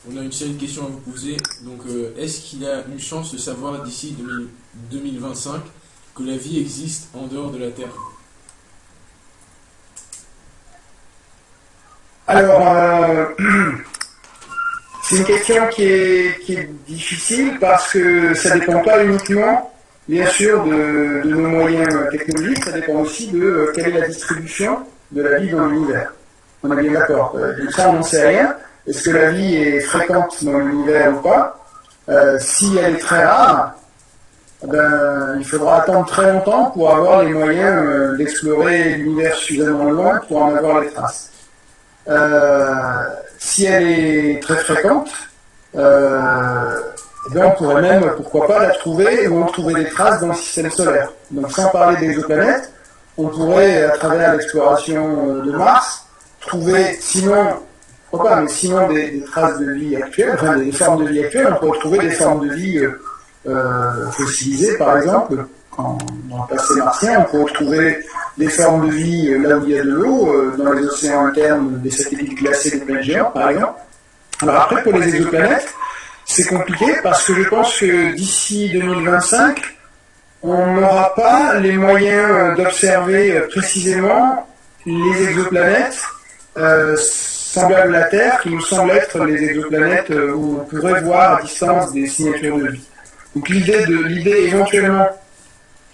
On a une série de questions à vous poser. Donc, est-ce qu'il a une chance de savoir d'ici 2025 que la vie existe en dehors de la Terre? Alors, c'est une question qui est difficile parce que ça dépend pas uniquement, bien sûr, de nos moyens technologiques, ça dépend aussi de quelle est la distribution de la vie dans l'univers. On est bien d'accord. Donc ça, on n'en sait rien. Est-ce que la vie est fréquente dans l'univers ou pas? Si elle est très rare, ben, il faudra attendre très longtemps pour avoir les moyens d'explorer l'univers suffisamment loin pour en avoir les traces. Si elle est très fréquente, eh bien on pourrait même, pourquoi pas, la trouver ou en trouver des traces dans le système solaire. Donc sans parler des exoplanètes, on pourrait, à travers l'exploration de Mars, trouver, sinon, pourquoi pas, mais sinon des traces de vie actuelles, enfin des formes de vie actuelles, on pourrait trouver des formes de vie fossilisées, par exemple. Dans le passé martien, on peut retrouver des formes de vie là où il y a de l'eau, dans les océans internes, des satellites glacés des planètes géantes, par exemple. Alors après, pour les exoplanètes, c'est compliqué parce que je pense que d'ici 2025, on n'aura pas les moyens d'observer précisément les exoplanètes semblables à la Terre, qui nous semblent être les exoplanètes où on pourrait voir à distance des signatures de vie. Donc l'idée éventuellement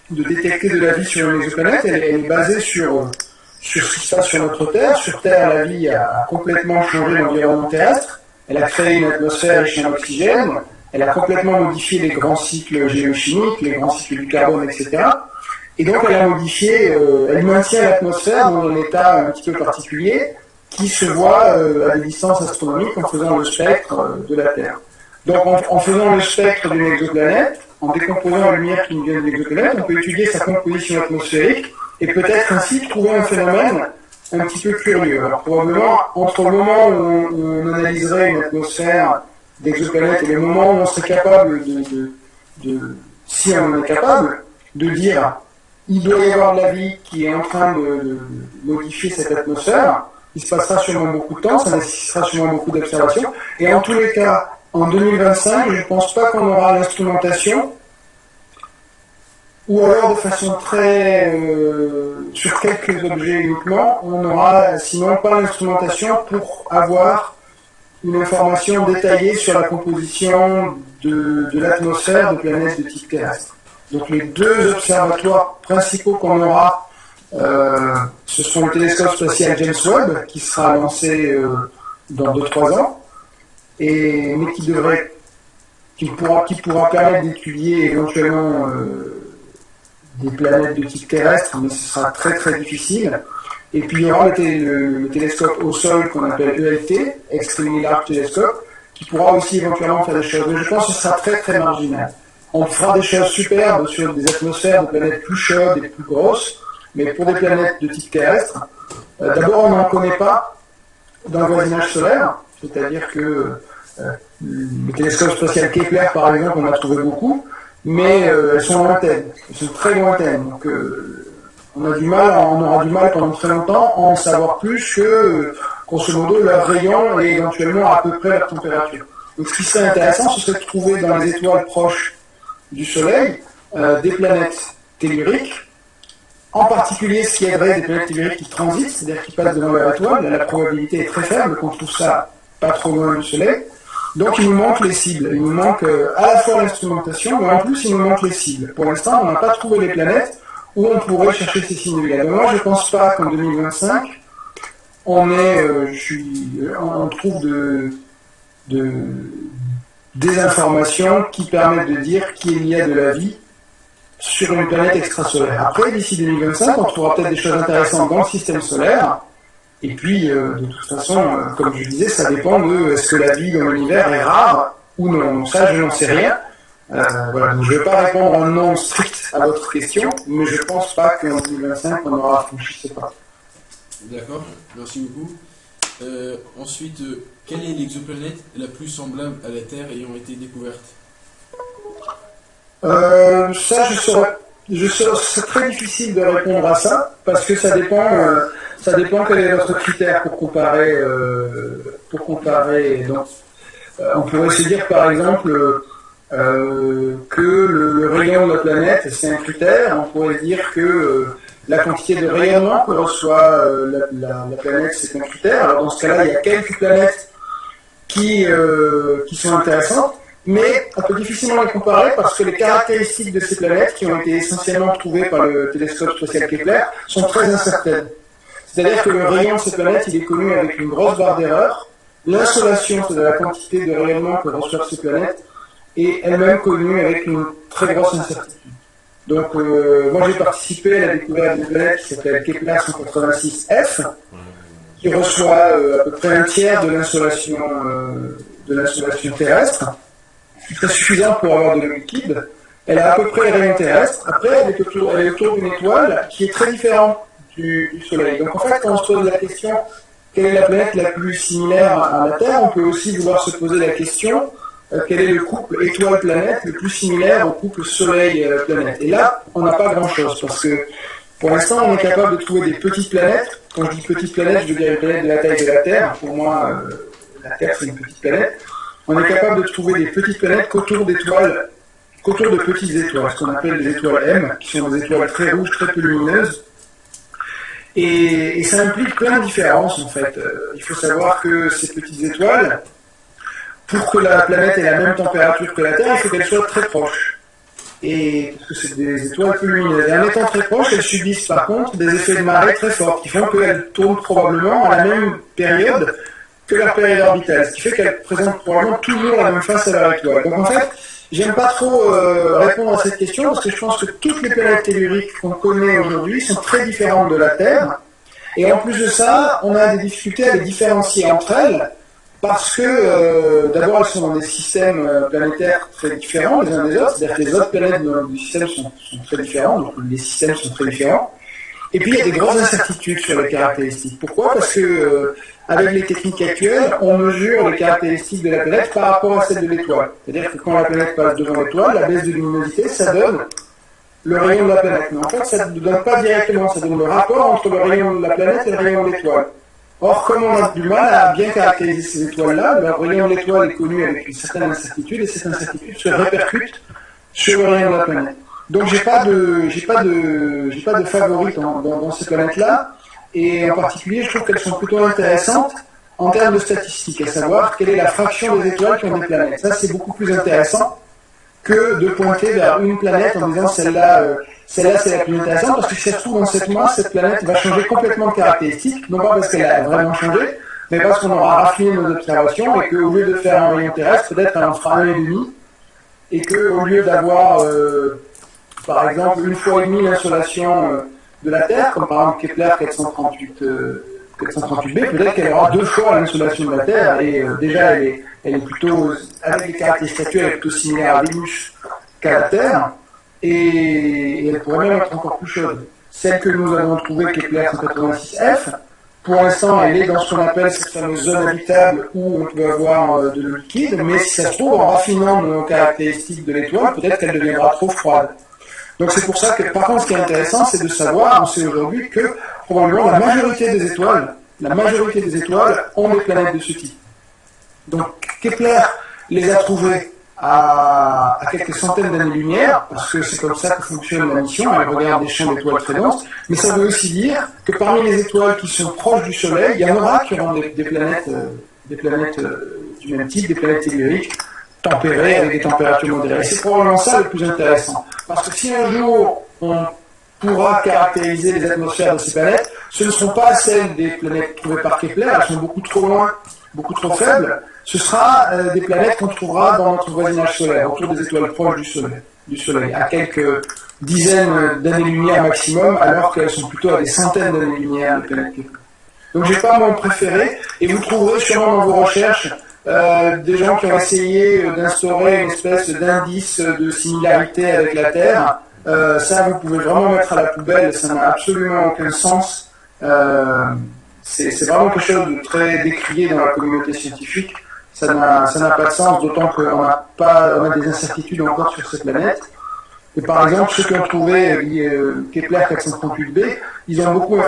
de détecter de la vie sur une exoplanète, elle est basée sur ce qui se passe sur notre Terre. Sur Terre, la vie a complètement changé l'environnement terrestre. Elle a créé une atmosphère riche en oxygène. Elle a complètement modifié les grands cycles géochimiques, les grands cycles du carbone, etc. Et donc, elle a modifié, elle maintient l'atmosphère dans un état un petit peu particulier qui se voit à des distances astronomiques en faisant le spectre de la Terre. Donc, en faisant le spectre d'une exoplanète, en décomposant la lumière qui nous vient de l'exoplanète, on peut étudier sa composition atmosphérique et peut-être ainsi trouver un phénomène un petit peu curieux. Alors probablement, entre le moment où on analyserait une atmosphère d'exoplanète et le moment où on serait capable si on en est capable, de dire il doit y avoir de la vie qui est en train de modifier cette atmosphère, il se passera sûrement beaucoup de temps, ça nécessitera sûrement beaucoup d'observations, et en tous les cas, en 2025, je ne pense pas qu'on aura l'instrumentation, ou alors de façon très sur quelques objets uniquement, on n'aura sinon pas l'instrumentation pour avoir une information détaillée sur la composition de l'atmosphère de planètes de type terrestre. Donc les deux observatoires principaux qu'on aura, ce sont le télescope spatial James Webb, qui sera lancé dans 2-3 ans, mais qui pourra permettre d'étudier éventuellement des planètes de type terrestre, mais ce sera très très difficile. Et puis il y aura le télescope au sol qu'on appelle ELT, Extremely Large Telescope, qui pourra aussi éventuellement faire des choses. Mais je pense que ce sera très très marginal. On fera des choses superbes sur des atmosphères de planètes plus chaudes et plus grosses, mais pour des planètes de type terrestre, d'abord on n'en connaît pas dans le voisinage solaire, c'est-à-dire que le télescope spatial Kepler, par exemple, on a trouvé beaucoup, mais elles sont lointaines, elles sont très lointaines. Donc on aura du mal pendant très longtemps à en savoir plus que, grosso modo, leur rayon et éventuellement à peu près leur température. Donc ce qui serait intéressant, ce serait de trouver dans les étoiles proches du Soleil des planètes telluriques, en particulier ce qui aiderait des planètes telluriques qui transitent, c'est-à-dire qui passent devant leur étoile. La probabilité est très faible qu'on trouve ça pas trop loin du Soleil. Donc il nous manque les cibles. Il nous manque à la fois l'instrumentation, mais en plus il nous manque les cibles. Pour l'instant, on n'a pas trouvé les planètes où on pourrait chercher ces signes-là. Donc moi, je ne pense pas qu'en 2025, on trouve des informations qui permettent de dire qu'il y a de la vie sur une planète extrasolaire. Après, d'ici 2025, on trouvera peut-être des choses intéressantes dans le système solaire. Et puis, de toute façon, comme je disais, ça dépend de est-ce que la vie dans l'univers est rare ou non. Ça, je n'en sais rien. Voilà. Donc, je ne vais pas répondre en non strict à votre question, mais je ne pense pas qu'en 2025, on aura franchi ce pas. D'accord, merci beaucoup. Ensuite, quelle est l'exoplanète la plus semblable à la Terre ayant été découverte? Ça, c'est très difficile de répondre à ça, parce que ça dépend quel est votre critère pour comparer. Donc, On pourrait se dire par exemple que le rayon de la planète c'est un critère. On pourrait dire que la quantité de rayonnement que reçoit la planète c'est un critère. Alors dans ce cas-là, il y a quelques planètes qui sont intéressantes, mais on peut difficilement les comparer parce que les caractéristiques de ces planètes, qui ont été essentiellement trouvées par le télescope spatial Kepler, sont très incertaines. C'est-à-dire que le rayon de ces planètes, il est connu avec une grosse barre d'erreur. L'insolation, c'est-à-dire la quantité de rayonnement que reçoivent ces planètes, est elle-même connue avec une très grosse incertitude. Donc, moi j'ai participé à la découverte d'une planète qui s'appelle Kepler 186f, qui reçoit à peu près un tiers de l'insolation terrestre, qui est très suffisant pour avoir de l'eau liquide. Elle a à peu près les rayons terrestres. Après, elle est autour d'une étoile qui est très différente du Soleil. Donc en fait, quand on se pose la question quelle est la planète la plus similaire à la Terre, on peut aussi vouloir se poser la question quel est le couple étoile-planète le plus similaire au couple Soleil-planète. Et là, on n'a pas grand-chose, parce que pour l'instant, on est capable de trouver des petites planètes. Quand je dis petites planètes, je veux dire une planète de la taille de la Terre. Pour moi, la Terre, c'est une petite planète. On est capable de trouver des petites planètes qu'autour de petites étoiles, ce qu'on appelle des étoiles M, qui sont des étoiles très rouges, très peu lumineuses. Et ça implique plein de différences en fait. Il faut savoir que ces petites étoiles, pour que la planète ait la même température que la Terre, il faut qu'elles soient très proches. Et parce que c'est des étoiles plus lumineuses. Et en étant très proches, elles subissent par contre des effets de marée très forts, qui font qu'elles tournent probablement à la même période que leur période orbitale, ce qui fait qu'elles présentent probablement toujours la même face à leur étoile. Donc en fait, j'aime pas trop répondre à cette question parce que je pense que toutes les planètes telluriques qu'on connaît aujourd'hui sont très différentes de la Terre. Et en plus de ça, on a des difficultés à les différencier entre elles parce que d'abord elles sont dans des systèmes planétaires très différents les uns des autres, c'est-à-dire que les autres planètes du système sont très différents, donc les systèmes sont très différents. Et puis il y a des grosses incertitudes sur les caractéristiques. Pourquoi? Parce que avec les techniques actuelles, on mesure les caractéristiques de la planète par rapport à celles de l'étoile. C'est-à-dire que quand la planète passe devant l'étoile, la baisse de luminosité, ça donne le rayon de la planète. Mais en fait, ça ne donne pas directement, ça donne le rapport entre le rayon de la planète et le rayon de l'étoile. Or, comme on a du mal à bien caractériser ces étoiles-là, le rayon de l'étoile est connu avec une certaine incertitude, et cette incertitude se répercute sur le rayon de la planète. Donc j'ai pas de favorite dans ces planètes-là, et en particulier je trouve qu'elles sont plutôt intéressantes en termes de statistiques, à savoir quelle est la fraction des étoiles qui ont des planètes. Ça c'est beaucoup plus intéressant que de pointer vers une planète en disant celle-là c'est la plus intéressante, parce que si ça se trouve dans 7 mois, cette planète va changer complètement de caractéristiques, non pas parce qu'elle a vraiment changé, mais parce qu'on aura raffiné nos observations et qu'au lieu de faire un rayon terrestre, peut-être elle en fera 1,5, et qu'au lieu d'avoir par exemple, une fois et demie l'insolation de la Terre, comme par exemple Kepler 438b, peut-être qu'elle aura 2 fois l'insolation de la Terre, et déjà elle est plutôt, avec les caractéristiques actuelles, elle est plutôt similaire à Vénus qu'à la Terre, et elle pourrait même être encore plus chaude. Celle que nous avons trouvée, Kepler 186f, pour l'instant, elle est dans ce qu'on appelle cette fameuse zone habitable où on peut avoir de l'eau liquide, mais si ça se trouve, en raffinant nos caractéristiques de l'étoile, peut-être qu'elle deviendra trop froide. Donc c'est pour ça que, par contre, ce qui est intéressant, c'est de savoir, on sait aujourd'hui que probablement la majorité des étoiles ont des planètes de ce type. Donc Kepler les a trouvées à quelques centaines d'années-lumière, parce que c'est comme ça que fonctionne la mission, elle regarde des champs d'étoiles très denses, mais ça veut aussi dire que parmi les étoiles qui sont proches du Soleil, il y en aura qui auront des planètes du même type, des planètes telluriques, tempérées, avec des températures modérées. C'est probablement ça le plus intéressant. Parce que si un jour on pourra caractériser les atmosphères de ces planètes, ce ne seront pas celles des planètes trouvées par Kepler, elles sont beaucoup trop loin, beaucoup trop faibles. Ce sera des planètes qu'on trouvera dans notre voisinage solaire, autour des étoiles proches du Soleil, à quelques dizaines d'années-lumière maximum, alors qu'elles sont plutôt à des centaines d'années-lumière, les planètes Kepler. Donc j'ai pas mon préféré, et vous trouverez sûrement dans vos recherches des gens qui ont essayé d'instaurer une espèce d'indice de similarité avec la Terre. Ça, vous pouvez vraiment mettre à la poubelle, ça n'a absolument aucun sens. C'est vraiment quelque chose de très décrié dans la communauté scientifique. Ça n'a pas de sens, d'autant qu'on a des incertitudes encore sur cette planète. Et par exemple, ceux qui ont trouvé Kepler 438b, ils ont beaucoup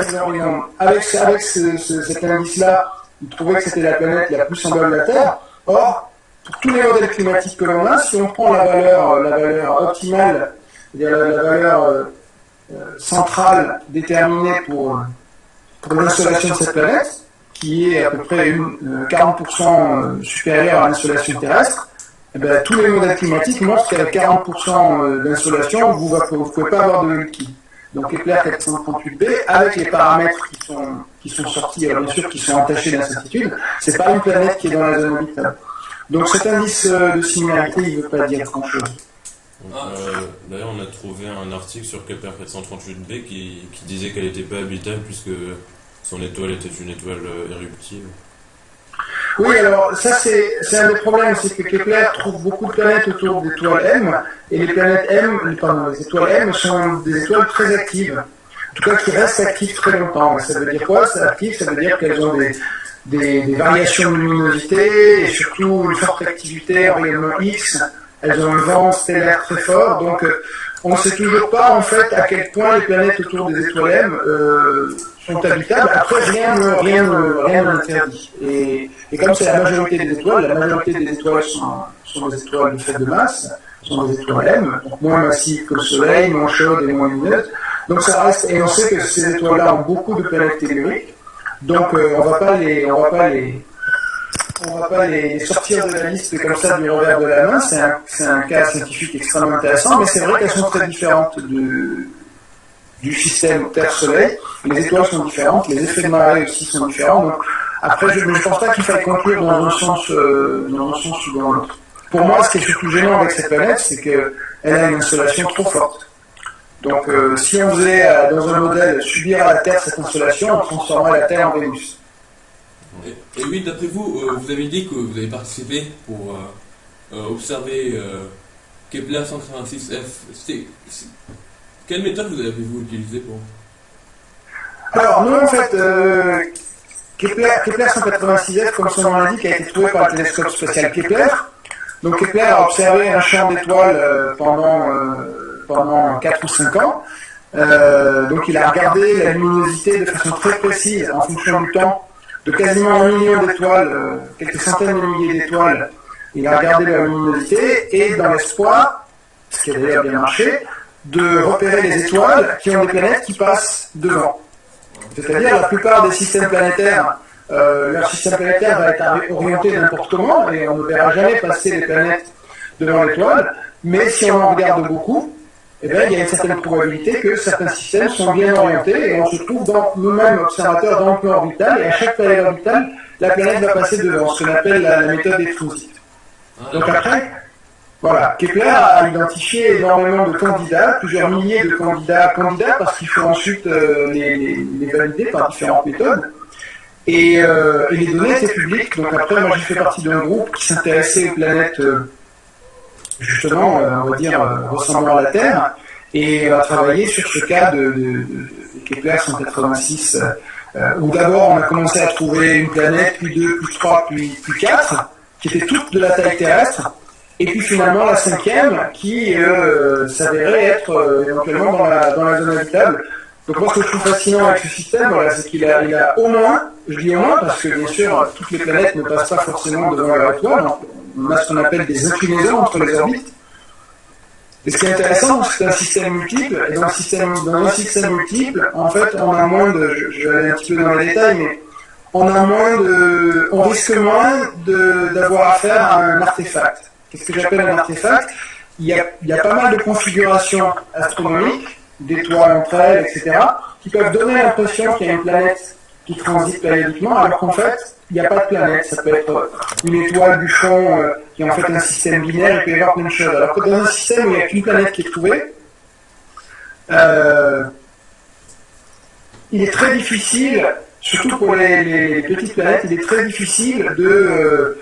avec cet indice-là, ils trouvaient que c'était la planète la plus semblable à la Terre. Or, pour tous les modèles climatiques que l'on a, si on prend la valeur optimale, c'est-à-dire la valeur centrale déterminée pour l'insolation de cette planète, qui est à peu près 40% supérieure à l'insolation terrestre, eh bien, tous les modèles climatiques montrent qu'avec 40% d'insolation, vous ne pouvez pas avoir de Milky. Donc Kepler 438b, avec les paramètres qui sont sortis, alors bien sûr qui sont attachés d'incertitude, c'est pas une planète qui est dans la zone habitable. Donc cet indice de similarité, il ne veut pas dire grand-chose. D'ailleurs, on a trouvé un article sur Kepler 438b qui disait qu'elle n'était pas habitable puisque son étoile était une étoile éruptive. Oui, alors ça c'est un des problèmes, c'est que Kepler trouve beaucoup de planètes autour d'étoiles M, et les étoiles M sont des étoiles très actives, en tout cas qui restent actives très longtemps. Ça veut dire quoi? Ça veut dire qu'elles ont des variations de luminosité, et surtout une forte activité en rayonnement X. Elles ont un vent stellaire très fort, donc on ne sait toujours pas en fait à quel point les planètes autour des étoiles M sont habitables. Après, rien ne l'interdit. Et comme c'est la majorité des étoiles sont des étoiles de faible masse, sont des étoiles M, donc moins massives que le Soleil, moins chaudes et moins lumineuses. Donc ça reste, et on sait que ces étoiles-là ont beaucoup de planètes telluriques, donc on va pas les sortir de la liste comme ça du revers de la main. C'est un cas scientifique extrêmement intéressant, mais c'est vrai qu'elles sont très différentes du système Terre-Soleil. Les étoiles sont différentes, les effets de marée aussi sont différents. Donc, après, je ne pense pas qu'il faille conclure dans un sens ou dans l'autre. Pour moi, ce qui est surtout gênant avec cette planète, c'est qu'elle a une insolation trop forte. Donc, si on faisait dans un modèle subir à la Terre cette insolation, on transformerait la Terre en Vénus. Et oui, d'après vous, vous avez dit que vous avez participé pour observer Kepler 186f. Quelle méthode avez-vous utilisée pour? Alors, nous, en fait, Kepler 186f, comme son nom l'indique, a été trouvé par le télescope spatial Kepler. Donc, Kepler a observé un champ d'étoiles pendant 4 ou 5 ans. Donc, il a regardé la luminosité de façon très précise en fonction du temps, de quasiment 1 million d'étoiles, quelques centaines de milliers d'étoiles. Il a regardé la luminosité et dans l'espoir, ce qui a d'ailleurs bien marché, de repérer les étoiles qui ont des planètes qui passent devant. C'est-à-dire la plupart des systèmes planétaires, leur système planétaire va être orienté n'importe comment et on ne verra jamais passer les planètes devant l'étoile, mais si on en regarde beaucoup, eh bien, il y a une certaine probabilité que certains systèmes sont bien orientés et on se trouve nous-mêmes observateurs dans le plan orbital et à chaque période orbitale, la planète va passer devant, ce qu'on appelle la méthode extrusive. Donc après, voilà, Kepler a identifié énormément de candidats, plusieurs milliers de candidats parce qu'il faut ensuite les valider par différentes méthodes. Et les données étaient publiques, donc après moi j'ai fait partie d'un groupe qui s'intéressait aux planètes justement, on va dire, ressemblant à la Terre, et a travaillé sur ce cas de Kepler 186, où d'abord on a commencé à trouver une planète, puis 2, puis 3, puis 4, qui étaient toutes de la taille terrestre, et puis finalement la 5e, qui s'avérait être éventuellement dans la zone habitable. Donc moi ce que je trouve fascinant avec ce système, voilà, c'est qu'il a au moins, je dis au moins, parce que bien sûr toutes les planètes ne passent pas forcément devant leur étoile, on a ce qu'on appelle des inclinaisons entre les orbites. Et ce qui est intéressant, c'est un système multiple, et dans un système multiple, en fait, on a moins je vais aller un petit peu dans les détails, mais on risque moins d'avoir affaire à un artefact. Qu'est-ce que j'appelle un artefact? Il y a pas mal de configurations astronomiques, d'étoiles entre elles, etc., qui peuvent donner l'impression qu'il y a une planète qui transite périodiquement, alors qu'en fait, il n'y a pas de planète. Ça peut être une étoile du fond qui est en fait un système binaire, il peut y avoir plein de choses. Alors que dans un système où il n'y a qu'une planète qui est trouvée, il est très difficile, surtout pour les petites planètes, il est très difficile de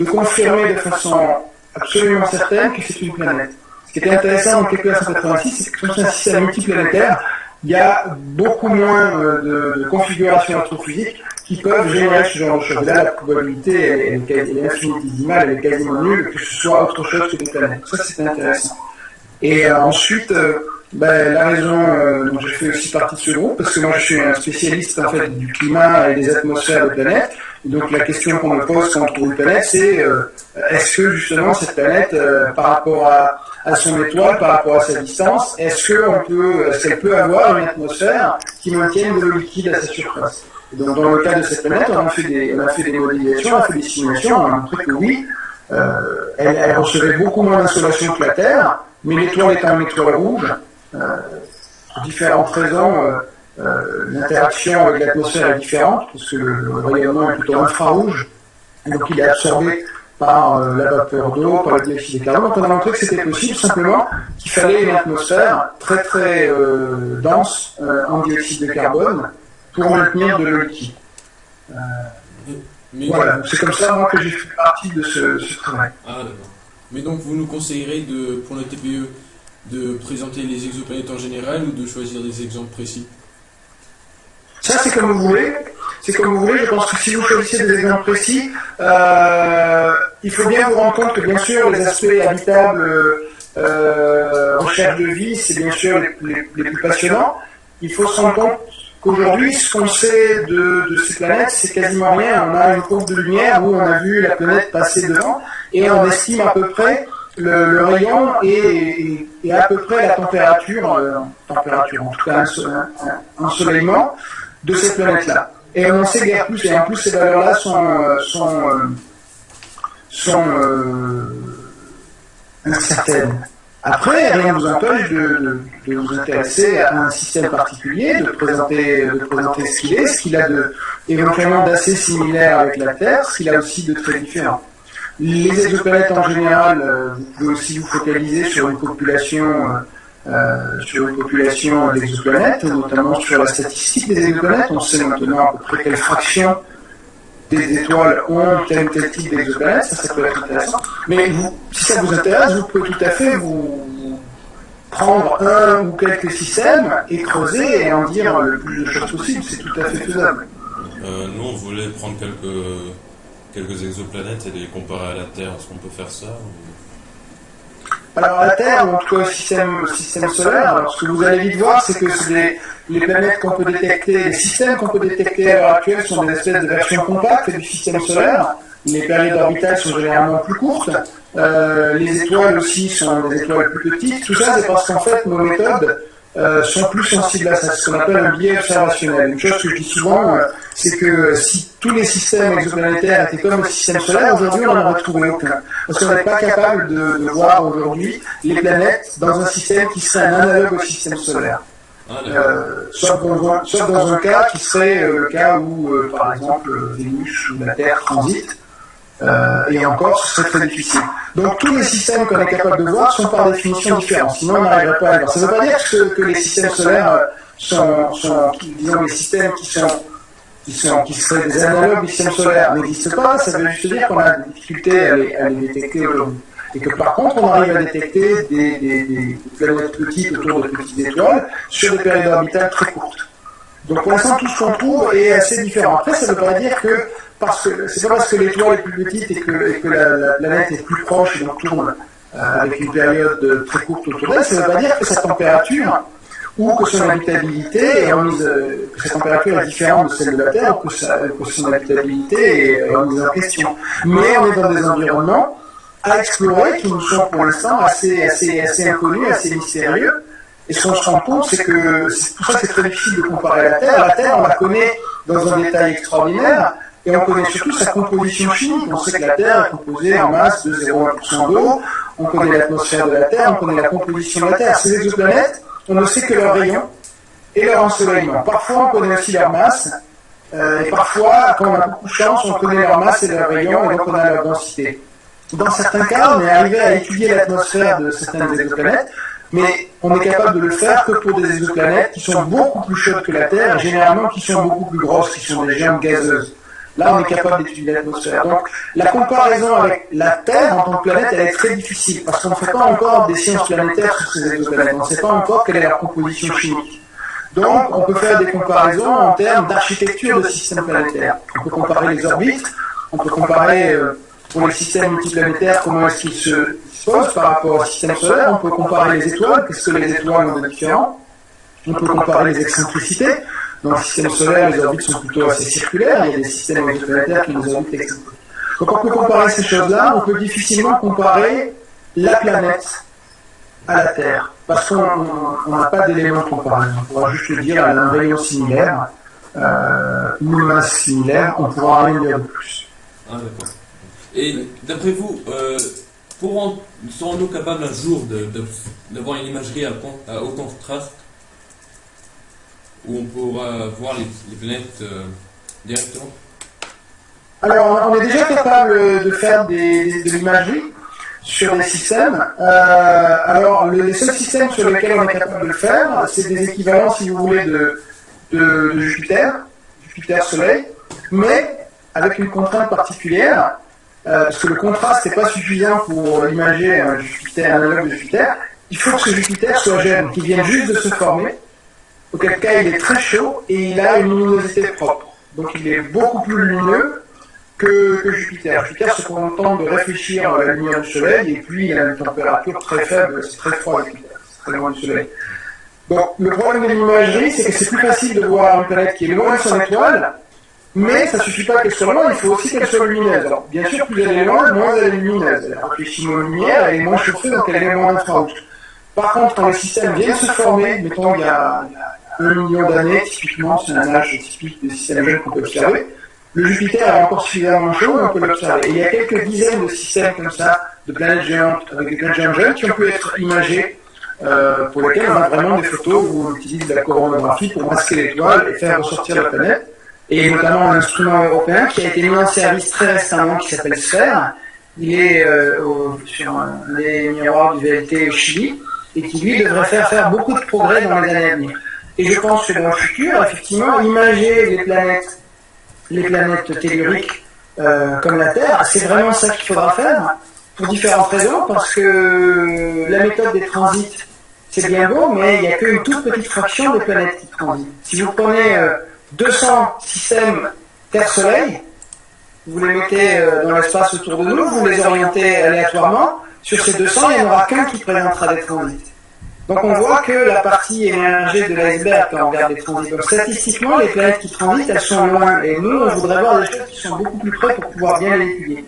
confirmer de façon absolument certaine que c'est une planète. Ce qui était intéressant dans Kepler 186, c'est que comme c'est un système multiplanétaire, il y a beaucoup moins de configurations astrophysiques qui peuvent générer ce genre de choses. Là, la probabilité est infinitésimale, elle est quasiment nulle, que ce soit autre chose que des planètes. Ça, c'est intéressant. Et ensuite, La raison, donc je fais aussi partie de ce groupe, parce que moi je suis un spécialiste en fait du climat et des atmosphères de planètes. Et donc la question qu'on me pose quand on trouve une planète, c'est est-ce que justement cette planète, par rapport à son étoile, par rapport à sa distance, est-ce qu'elle peut avoir une atmosphère qui maintienne de l'eau liquide à sa surface? Et donc dans le cas de cette planète, on a fait des modélisations, on a fait des simulations, on a montré que oui, elle recevait beaucoup moins d'insolation que la Terre, mais l'étoile étant une étoile rouge, pour différentes raisons, l'interaction avec l'atmosphère est différente, parce que le rayonnement est plutôt infrarouge, donc il est absorbé par la vapeur d'eau, par le dioxyde de carbone. Donc on a montré que c'était possible, simplement qu'il fallait une atmosphère très très dense en dioxyde de carbone pour maintenir de l'eau liquide. Voilà, c'est comme ça moi que j'ai fait partie de ce travail. Ah d'accord. Mais donc vous nous conseillerez pour le TPE de présenter les exoplanètes en général ou de choisir des exemples précis? Ça, c'est comme vous voulez. C'est comme vous voulez. Je pense que si vous choisissez des exemples précis, il faut bien vous rendre compte que, bien sûr, les aspects habitables, recherche de vie, c'est bien sûr les plus passionnants. Il faut se rendre compte qu'aujourd'hui, ce qu'on sait de ces planètes, c'est quasiment rien. On a une courbe de lumière où on a vu la planète passer devant et on estime à peu près le rayon et à peu près la température, en tout cas un ensoleillement de cette planète-là. Et on en sait guère plus, et en plus ces valeurs-là sont incertaines. Après, rien ne vous empêche de vous intéresser à un système particulier, de présenter ce qu'il a éventuellement d'assez similaire avec la Terre, ce qu'il a aussi de très différent. Les exoplanètes en général, vous pouvez aussi vous focaliser sur une population d'exoplanètes, notamment sur la statistique des exoplanètes. On sait maintenant à peu près quelle fraction des étoiles ont tel type d'exoplanète, ça peut être intéressant. Mais si ça vous intéresse, vous pouvez tout à fait vous prendre un ou quelques systèmes et creuser et en dire le plus de choses possible, c'est tout à fait faisable. Nous, on voulait prendre quelques exoplanètes et les comparer à la Terre. Est-ce qu'on peut faire ça Alors la Terre, en tout cas le système solaire, alors, ce que vous allez vite voir, c'est que les planètes qu'on peut détecter, les systèmes qu'on peut détecter à l'heure actuelle sont des espèces de versions compactes du système solaire. Les périodes orbitales sont généralement plus courtes. Les étoiles aussi sont des étoiles plus petites. Tout ça, c'est parce qu'en fait, nos méthodes sont plus sensibles à ça, ce qu'on appelle un biais observationnel. Une chose que je dis souvent, c'est que si tous les systèmes exoplanétaires étaient comme le système solaire, aujourd'hui on n'en aurait trouvé aucun. Parce qu'on n'est pas capable de voir aujourd'hui les planètes dans un système qui serait un analogue au système solaire. Sauf dans un cas qui serait le cas où, par exemple, Vénus ou la Terre transitent. Et encore, ce serait très difficile. Donc tous les systèmes qu'on est capable de voir sont par définition différents, sinon on n'arriverait pas à les voir. Ça ne veut pas dire que les systèmes solaires sont disons, les systèmes qui seraient des analogues du système solaire n'existent pas, ça veut juste dire qu'on a des difficultés à les détecter aujourd'hui. Et que par contre, on arrive à détecter des planètes petites autour de petites étoiles sur des périodes orbitales très courtes. Donc pour l'instant, tout ce qu'on trouve est assez différent. Après, ça ne veut pas dire que c'est pas parce que l'étoile est plus petite et que la planète est plus proche et donc tourne avec une période très courte autour d'elle, ça ne veut pas dire que sa température ou que son habitabilité que sa température est différente de celle de la Terre ou que son habitabilité est remise en question. Mais on est dans des environnements à explorer qui nous sont pour l'instant assez inconnus, assez mystérieux. Et ce qu'on se rend compte, c'est que c'est pour ça que c'est très difficile de comparer à la Terre. La Terre, on la connaît dans un détail extraordinaire, et on connaît surtout sa composition chimique. On sait que la Terre est composée en masse de 0,1% d'eau, on connaît l'atmosphère de la Terre, on connaît la composition de la Terre. Ces exoplanètes, on ne sait que leur rayon et leur ensoleillement. Parfois, on connaît aussi leur masse, et parfois, quand on a beaucoup de chance, on connaît leur masse et leur rayon, et donc on a leur densité. Dans certains cas, on est arrivé à étudier l'atmosphère de certaines exoplanètes, mais on est capable de le faire que pour des exoplanètes qui sont beaucoup plus chaudes que la Terre, et généralement qui sont beaucoup plus grosses, qui sont des géantes gazeuses. Là, on est capable d'étudier l'atmosphère. Donc, la comparaison avec la Terre en tant que planète, elle est très difficile, parce qu'on ne fait pas encore des sciences planétaires sur ces exoplanètes. On ne sait pas encore quelle est leur composition chimique. Donc, on peut faire des comparaisons en termes d'architecture de systèmes planétaires. On peut comparer les orbites, on peut comparer pour les systèmes multiplanétaires, comment est-ce qu'ils se posent par rapport au système solaire. On peut comparer les étoiles, qu'est-ce que les étoiles ont de différent. On peut comparer les excentricités. Dans le système solaire, les orbites sont plutôt assez circulaires, il y a des systèmes exoplanétaires qui ont des orbites excentriques. Donc on peut comparer ces choses-là, on peut difficilement comparer la planète à la Terre, parce qu'on n'a pas d'éléments de comparaison. On pourra juste le dire, elle a un rayon similaire, une masse similaire, on pourra rien dire de plus. Ah, d'accord. Et d'après vous, serons-nous capables un jour d'avoir une imagerie à haut contraste où on pourra voir les planètes directement? Alors, on est déjà capable de faire de l'imagerie sur des systèmes. Alors, les seuls systèmes sur lesquels on est capable de le faire, c'est des équivalents, si vous voulez, de Jupiter-Soleil, mais avec une contrainte particulière, parce que le contraste n'est pas suffisant pour imager un Jupiter, un analogue de Jupiter. Il faut que ce Jupiter soit jeune, qu'il vienne juste de se former, auquel cas il est très chaud et il a une luminosité propre. Donc il est beaucoup plus lumineux que Jupiter. Jupiter se contente de réfléchir à la lumière du Soleil et puis il a une température très faible, c'est très froid Jupiter, c'est très loin du Soleil. Donc le problème de l'imagerie, c'est que c'est plus facile de voir une planète qui est loin de son étoile, mais ça ne suffit pas qu'elle soit loin, il faut aussi qu'elle soit lumineuse. Alors bien sûr, plus elle est loin, moins elle est lumineuse. Elle réfléchit moins de lumière, elle est moins chauffée, donc elle est moins infrarouge. Par contre, quand les systèmes viennent se former, mettons il y a 1 million d'années, typiquement, c'est un âge typique des systèmes jeunes qu'on peut observer, le Jupiter est encore suffisamment chaud, on peut l'observer. Et il y a quelques dizaines de systèmes comme ça, de planètes géantes, avec des planètes géantes jeunes, qui ont pu être imagées, pour lesquelles on a vraiment des photos où on utilise la coronographie pour masquer l'étoile et faire ressortir la planète. Et notamment un instrument européen qui a été mis en service très récemment, qui s'appelle SPHERE. Il est sur les miroirs du VLT au Chili, et qui lui devrait faire beaucoup de progrès dans les années à venir. Et je pense que dans le futur, effectivement, imager les planètes telluriques comme la Terre, c'est vraiment ça qu'il faudra faire, pour différentes raisons, parce que la méthode des transits, c'est bien beau, mais il n'y a qu'une toute petite fraction des planètes qui transitent. Si vous prenez 200 systèmes Terre-Soleil, vous les mettez dans l'espace autour de nous, vous les orientez aléatoirement, sur ces 200, il n'y en aura qu'un qui présentera des transits. Donc on voit que la partie émergée de l'iceberg quand on regarde les transits. Donc statistiquement, les planètes qui transitent, elles sont loin. Et nous, on voudrait voir des choses qui sont beaucoup plus près pour pouvoir bien les étudier.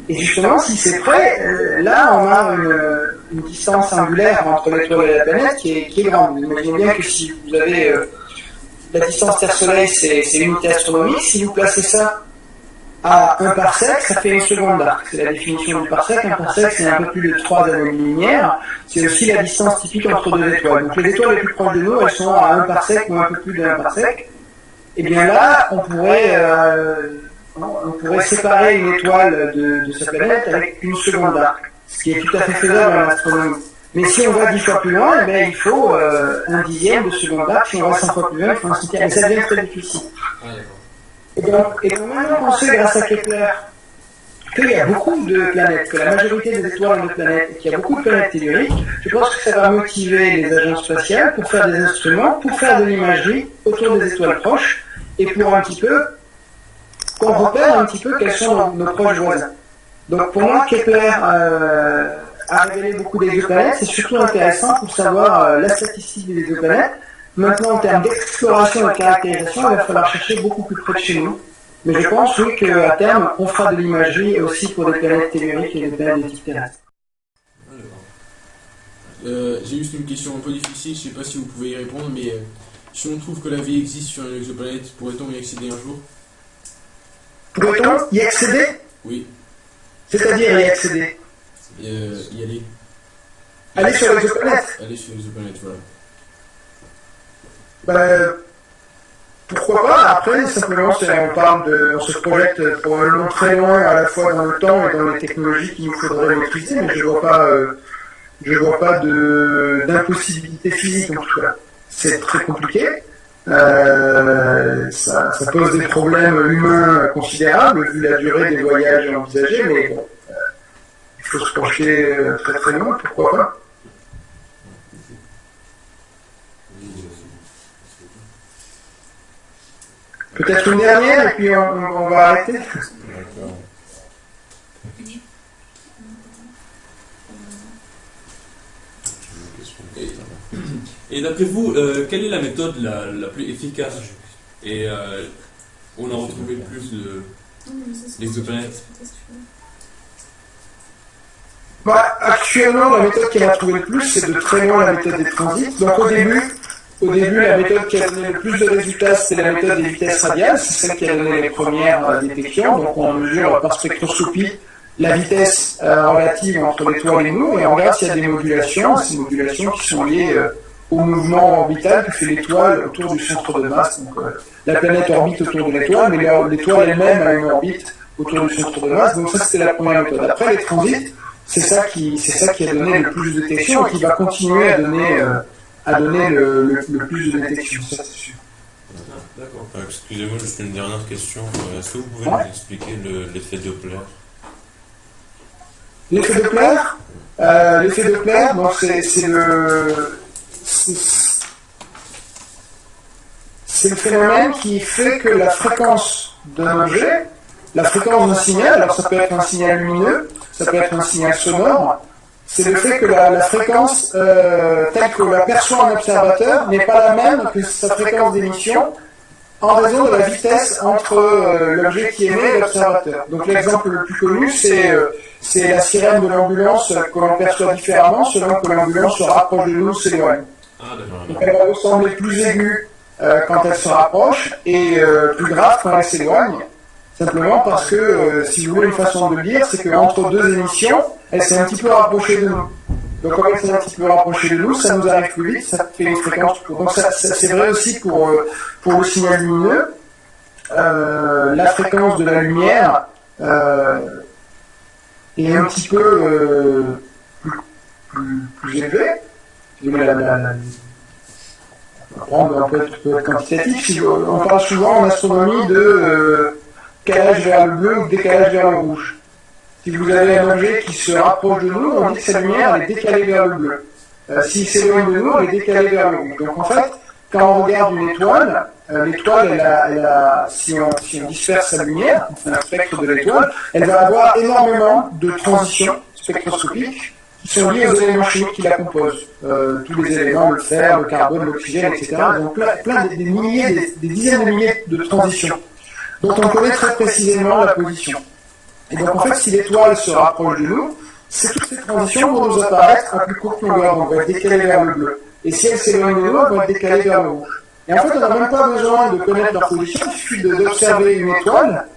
Et justement, si c'est près, là, on a une distance angulaire entre l'étoile et la planète qui est grande. Vous imaginez bien que si vous avez la distance Terre-Soleil, c'est une unité astronomique. Si vous placez ça à 1 parsec, ça fait une seconde d'arc. C'est la définition du parsec. Un parsec, c'est un peu plus de 3 années-lumière. C'est aussi la distance typique entre deux étoiles. Donc les étoiles les plus proches de nous, elles sont à 1 parsec ou un peu plus de 1 parsec. Et bien là, on pourrait séparer une étoile de sa planète avec une seconde d'arc, ce qui est tout à fait faisable en astronomie. Mais si on va 10 fois plus loin, eh bien, il faut un dixième de seconde d'arc. Si on va 100 fois plus loin, il faut un centième. Et ça devient très difficile. Et donc maintenant qu'on sait, grâce à Kepler, qu'il y a beaucoup de planètes, que la majorité des étoiles ont des planètes, et qu'il y a beaucoup de planètes telluriques, je pense que ça va motiver les agences spatiales pour faire des instruments, pour faire de l'imagerie autour des étoiles proches, et pour un petit peu, qu'on repère un petit peu quels sont nos proches voisins. Donc pour moi, Kepler a révélé beaucoup d'exoplanètes, c'est surtout intéressant pour savoir la statistique des exoplanètes. Maintenant, en termes d'exploration et de caractérisation, il va falloir chercher beaucoup plus près de chez nous. Mais je pense, oui, qu'à terme, on fera de l'imagerie aussi pour des planètes telluriques et des planètes de type terrestre. J'ai juste une question un peu difficile, je ne sais pas si vous pouvez y répondre, mais si on trouve que la vie existe sur une exoplanète, pourrait-on y accéder un jour? Pourrait-on y accéder? Oui. C'est-à-dire y accéder? Y aller. Aller sur l'exoplanète? Aller sur l'exoplanète, voilà. Pourquoi pas? Après, simplement, on se projette probablement très loin à la fois dans le temps et dans les technologies qu'il nous faudrait maîtriser, mais je vois pas d'impossibilité physique en tout cas. C'est très compliqué. Ça pose des problèmes humains considérables vu la durée des voyages envisagés, mais bon, il faut se pencher très très loin, pourquoi pas? Peut-être une dernière et puis on va arrêter. D'accord. Et d'après vous, quelle est la méthode la plus efficace et on a retrouvé le plus d'exoplanètes? Bah, actuellement, la méthode qui a trouvé le plus, c'est de très loin la méthode des transits. Donc au début, la méthode qui a donné le plus de résultats, c'était la méthode des vitesses radiales. C'est celle qui a donné les premières détections. Donc on mesure par spectroscopie la vitesse relative entre l'étoile et nous, et on regarde s'il y a des modulations. Ces modulations qui sont liées au mouvement orbital que fait l'étoile autour du centre de masse. Donc la planète orbite autour de l'étoile, mais l'étoile elle-même a une orbite autour du centre de masse. Donc ça, c'était la première méthode. Après, les transits, c'est ça qui a donné le plus de détection et qui va continuer à donner le plus de détection, ça c'est sûr. D'accord. Excusez-moi, juste une dernière question. Est-ce que vous pouvez nous expliquer l'effet Doppler? L'effet Doppler, donc c'est le phénomène qui fait que la fréquence d'un objet, la fréquence d'un signal, alors ça peut être un signal lumineux, ça peut être un signal sonore, c'est le fait que la fréquence telle que l'aperçoit un observateur n'est pas la même que sa fréquence d'émission en raison de la vitesse entre l'objet qui émet et l'observateur. Donc l'exemple le plus connu, c'est la sirène de l'ambulance que l'on perçoit différemment selon que l'ambulance se rapproche de nous ou s'éloigne. Donc elle va ressembler plus aiguë quand elle se rapproche et plus grave quand elle s'éloigne. Simplement parce que, si vous voulez une façon de le dire, c'est qu'entre deux émissions, elle s'est un petit peu rapprochée de nous. Donc comme elle s'est un petit peu rapprochée de nous, ça nous arrive plus vite, ça fait une fréquence plus courte. Donc ça, c'est vrai aussi pour le signal lumineux. La fréquence de la lumière est un petit peu plus élevée. On va prendre un peu quantitatif. On parle souvent en astronomie de décalage vers le bleu ou décalage vers le rouge. Si vous avez un objet qui se rapproche de nous, on dit que sa lumière elle est décalée vers le bleu. S'il s'éloigne de nous, elle est décalée vers le rouge. Donc en fait, quand on regarde une étoile, si on disperse sa lumière, on fait un spectre de l'étoile, elle va avoir énormément de transitions spectroscopiques qui sont liées aux éléments chimiques qui la composent. Tous les éléments, le fer, le carbone, l'oxygène, etc. Donc plein des milliers, des dizaines de milliers de transitions dont on connaît très précisément la position. Et donc en fait, si l'étoile se rapproche de nous, toutes ces transitions vont nous apparaître à plus courte longueur, donc on va être décalé vers le bleu. Et si elles s'éloignent de nous, on va être décalé vers le rouge. Et en fait, on n'a même pas besoin de connaître leur position, il suffit d'observer une étoile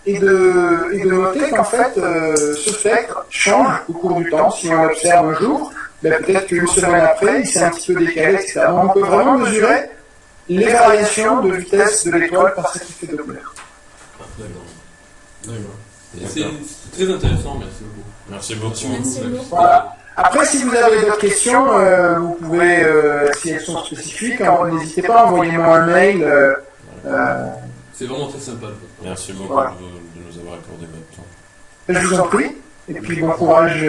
et de noter qu'en fait, ce spectre change au cours du temps. Si on l'observe un jour, peut-être qu'une semaine après, il s'est un petit peu décalé, etc. Donc on peut vraiment mesurer les variations de vitesse de l'étoile par cet effet Doppler. D'accord. C'est très intéressant, merci beaucoup. Merci beaucoup. Merci beaucoup. Voilà. Après, si vous avez d'autres questions, vous pouvez, si elles sont spécifiques, n'hésitez pas, envoyez-moi un mail. C'est vraiment très sympa. Merci beaucoup Voilà. de nous avoir accordé votre temps. Je vous en prie. Et puis bon courage.